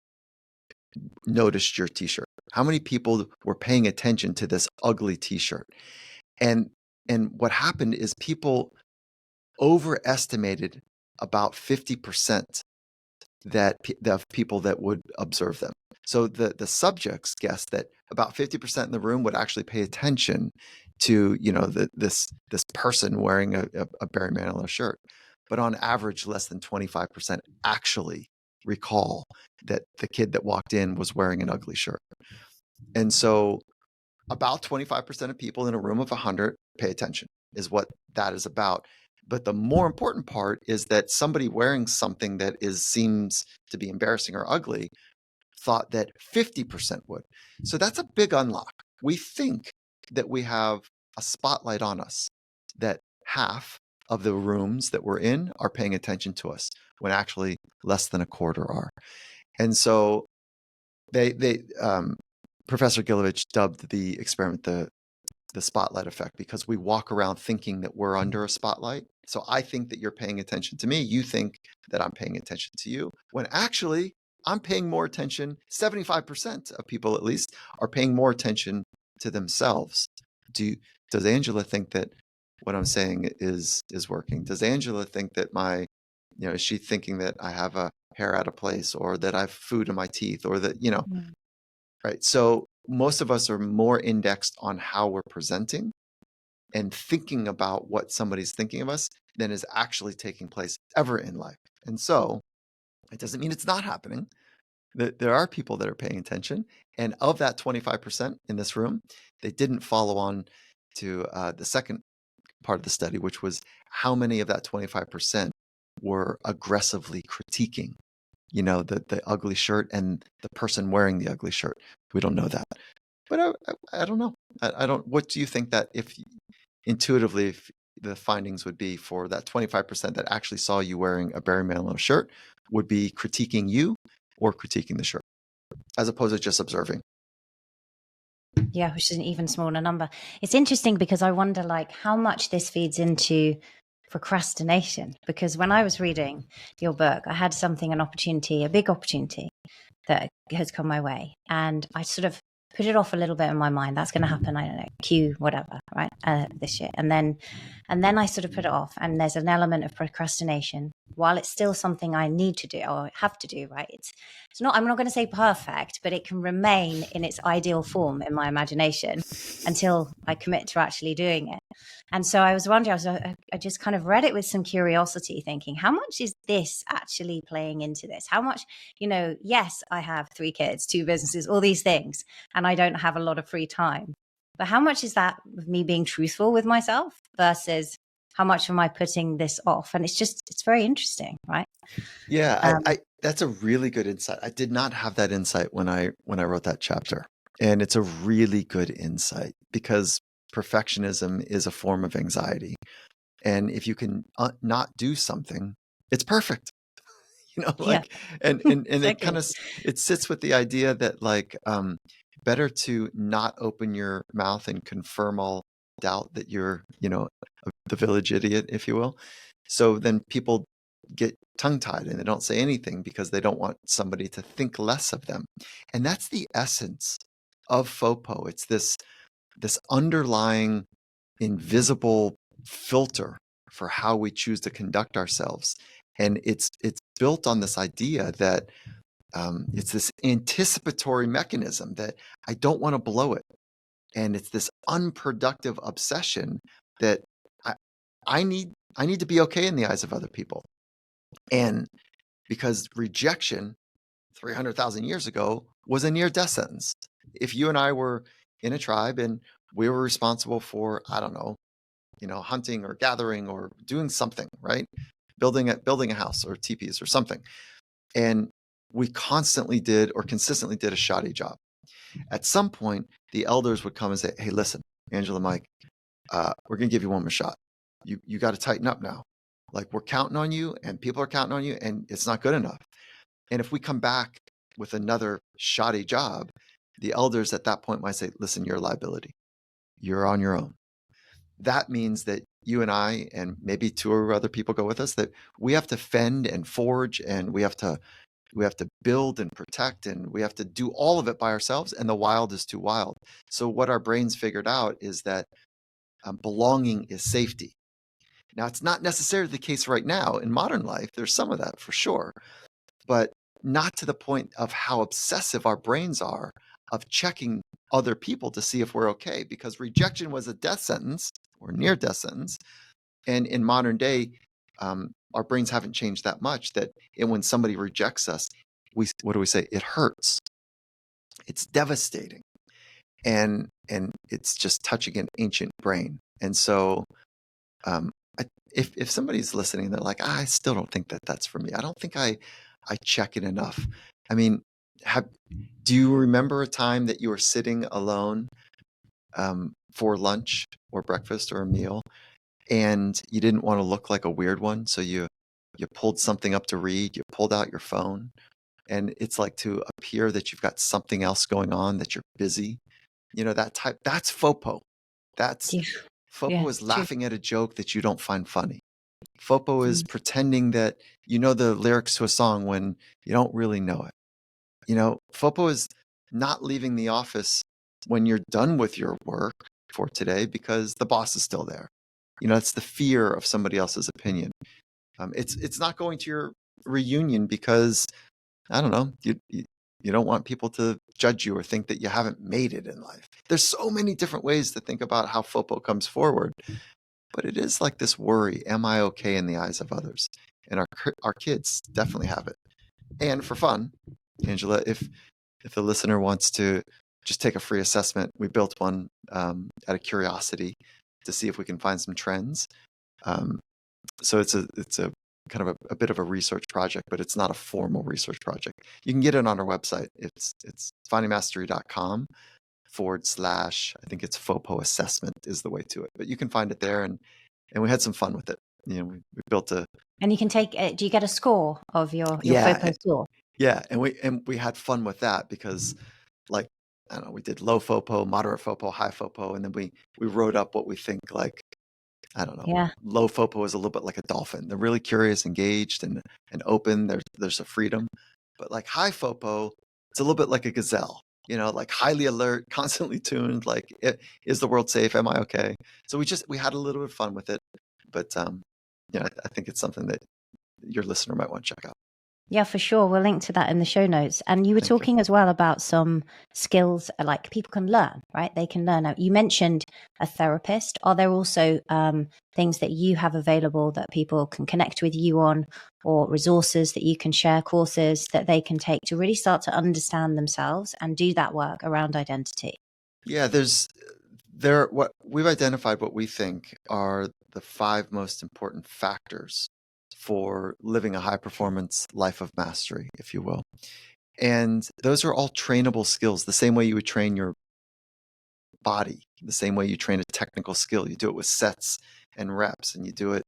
noticed your T-shirt? How many people were paying attention to this ugly T-shirt? And what happened is people overestimated about 50% of people that would observe them. So the subjects guessed that about 50% in the room would actually pay attention to, this person wearing a Barry Manilow shirt. But on average, less than 25% actually recall that the kid that walked in was wearing an ugly shirt. And so about 25% of people in a room of 100 pay attention is what that is about. But the more important part is that somebody wearing something that seems to be embarrassing or ugly thought that 50% would. So that's a big unlock. We think that we have a spotlight on us, that half of the rooms that we're in are paying attention to us, when actually less than a quarter are. And so Professor Gilovich dubbed the experiment the spotlight effect, because we walk around thinking that we're under a spotlight. So I think that you're paying attention to me. You think that I'm paying attention to you, when actually I'm paying more attention. 75% of people, at least, are paying more attention to themselves. Does Angela think that what I'm saying is working? Does Angela think that is she thinking that I have a hair out of place, or that I have food in my teeth, or that, right? So most of us are more indexed on how we're presenting and thinking about what somebody's thinking of us than is actually taking place ever in life. And so it doesn't mean it's not happening. There are people that are paying attention. And of that 25% in this room, they didn't follow on to the second part of the study, which was how many of that 25% were aggressively critiquing, the ugly shirt and the person wearing the ugly shirt. We don't know that. But I don't know. I don't. What do you think that intuitively, if the findings would be for that 25% that actually saw you wearing a Barry Manilow shirt, would be critiquing you or critiquing the shirt, as opposed to just observing? Yeah, which is an even smaller number. It's interesting because I wonder, like, how much this feeds into procrastination. Because when I was reading your book, I had a big opportunity that has come my way, and I sort of put it off a little bit in my mind. That's going to happen, I don't know, Q whatever, right, this year, and then I sort of put it off, and there's an element of procrastination while it's still something I need to do or have to do, right? It's not, I'm not going to say perfect, but it can remain in its ideal form in my imagination until I commit to actually doing it. And so I was wondering, I just kind of read it with some curiosity, thinking, how much is this actually playing into this? How much, yes, I have 3 kids, 2 businesses, all these things, and I don't have a lot of free time. But how much is that of me being truthful with myself versus how much am I putting this off? And it's very interesting, right? Yeah, I that's a really good insight. I did not have that insight when I wrote that chapter. And it's a really good insight, because perfectionism is a form of anxiety. And if you can not do something, it's perfect. Yeah, and exactly. it sits with the idea that, like, better to not open your mouth and confirm all doubt that you're, the village idiot, if you will. So then people get tongue tied and they don't say anything because they don't want somebody to think less of them. And that's the essence of FOPO. It's this underlying invisible filter for how we choose to conduct ourselves. And it's built on this idea that it's this anticipatory mechanism that I don't want to blow it. And it's this unproductive obsession that I need to be okay in the eyes of other people. And because rejection 300,000 years ago was a near-death sentence. If you and I were in a tribe and we were responsible for, I don't know, hunting or gathering or doing something, right? Building a house or teepees or something. And we constantly did or consistently did a shoddy job. At some point, the elders would come and say, hey, listen, Angela, Mike, we're going to give you one more shot. You got to tighten up now. Like, we're counting on you and people are counting on you, and it's not good enough. And if we come back with another shoddy job, the elders at that point might say, listen, you're a liability. You're on your own. That means that you and I, and maybe 2 or other people go with us, that we have to fend and forge, and we have to build and protect, and we have to do all of it by ourselves, and the wild is too wild. So what our brains figured out is that belonging is safety. Now, it's not necessarily the case right now in modern life. There's some of that for sure, but not to the point of how obsessive our brains are of checking other people to see if we're okay, because rejection was a death sentence or near death sentence. And in modern day, our brains haven't changed that much that when somebody rejects us, what do we say? It hurts. It's devastating. And it's just touching an ancient brain. And so if somebody's listening, they're like, I still don't think that that's for me. I don't think I check it enough. I mean, do you remember a time that you were sitting alone for lunch or breakfast or a meal, and you didn't want to look like a weird one. So you pulled something up to read, you pulled out your phone, and it's like to appear that you've got something else going on, that you're busy. That's FOPO. That's Yeah, yeah, FOPO is it's true. laughing at a joke that you don't find funny. FOPO is Mm. pretending that you know the lyrics to a song when you don't really know it. FOPO is not leaving the office when you're done with your work for today because the boss is still there. It's the fear of somebody else's opinion. It's not going to your reunion because, I don't know, you don't want people to judge you or think that you haven't made it in life. There's so many different ways to think about how FOPO comes forward, but it is like this worry: am I okay in the eyes of others? And our kids definitely have it. And for fun, Angela, if the listener wants to just take a free assessment, we built one out of curiosity to see if we can find some trends. So it's a kind of a bit of a research project, but it's not a formal research project. You can get it on our website. It's findingmastery.com / I think it's FOPO assessment is the way to it. But you can find it there, and we had some fun with it. We built a. And you can take. Do you get a score of your Yeah, FOPO score? yeah, and we had fun with that because, like, I don't know, we did low FOPO, moderate FOPO, high FOPO, and then we wrote up what we think, like, I don't know. Yeah. Low FOPO is a little bit like a dolphin. They're really curious, engaged, and open. There's a freedom. But like high FOPO, it's a little bit like a gazelle. Like highly alert, constantly tuned. Like, is the world safe? Am I okay? So we had a little bit of fun with it. But I think it's something that your listener might want to check out. Yeah, for sure. We'll link to that in the show notes. And you were Thank you. talking as well about some skills like people can learn, right? They can learn. Now, you mentioned a therapist. Are there also things that you have available that people can connect with you on, or resources that you can share, courses that they can take to really start to understand themselves and do that work around identity? Yeah, what we've identified, what we think are the 5 most important factors for living a high performance life of mastery, if you will. And those are all trainable skills, the same way you would train your body, the same way you train a technical skill. You do it with sets and reps, and you do it,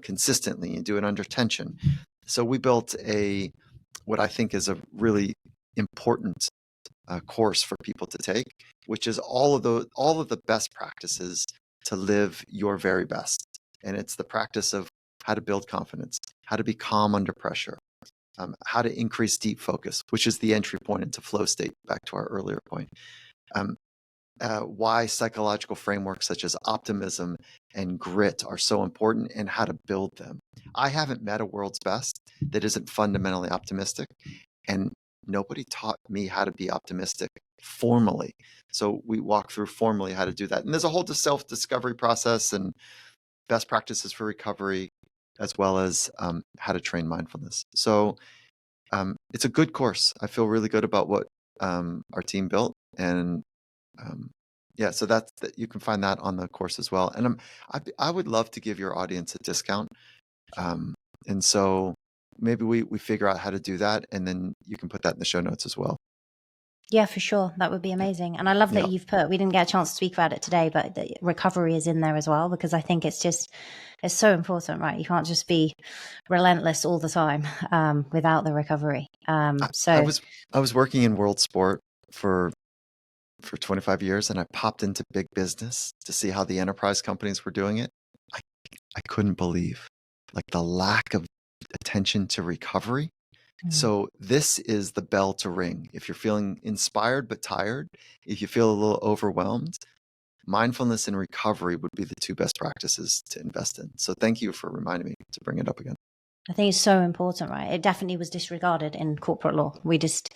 consistently. You do it under tension. So we built what I think is a really important course for people to take, which is all of the best practices to live your very best. And it's the practice of how to build confidence, how to be calm under pressure, how to increase deep focus, which is the entry point into flow state, back to our earlier point. Why psychological frameworks such as optimism and grit are so important, and how to build them. I haven't met a world's best that isn't fundamentally optimistic, and nobody taught me how to be optimistic formally. So we walk through formally how to do that. And there's a whole self-discovery process and best practices for recovery, as well as how to train mindfulness. So it's a good course. I feel really good about what our team built. And so that you can find that on the course as well. And I would love to give your audience a discount. And so maybe we figure out how to do that, and then you can put that in the show notes as well. Yeah, for sure. That would be amazing. And I love that we didn't get a chance to speak about it today, but the recovery is in there as well, because I think it's so important, right? You can't just be relentless all the time without the recovery. I was working in world sport for 25 years, and I popped into big business to see how the enterprise companies were doing it. I couldn't believe, like, the lack of attention to recovery. So this is the bell to ring. If you're feeling inspired but tired, if you feel a little overwhelmed, mindfulness and recovery would be the 2 best practices to invest in. So thank you for reminding me to bring it up again. I think it's so important, right? It definitely was disregarded in corporate law. You just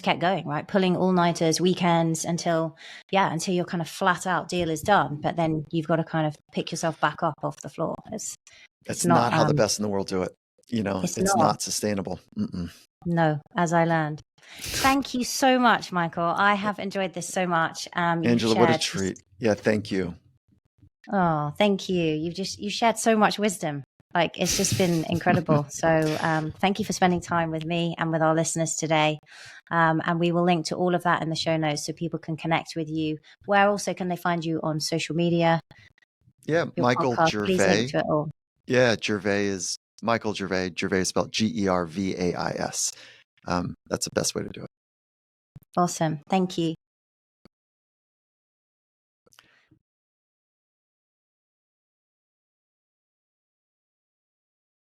kept going, right? Pulling all-nighters, weekends, until your kind of flat out deal is done. But then you've got to kind of pick yourself back up off the floor. It's not how the best in the world do it. It's not sustainable. No, as I learned. Thank you so much, Michael. I have enjoyed this so much. Angela, what a treat. Yeah, thank you. Oh, thank you. You shared so much wisdom. Like, it's just been incredible. So thank you for spending time with me and with our listeners today. And we will link to all of that in the show notes so people can connect with you. Where also can they find you on social media? Yeah, your Michael podcast. Please link Gervais. to it all. Yeah, Gervais is Michael Gervais. Gervais is spelled Gervais. That's the best way to do it. Awesome. Thank you.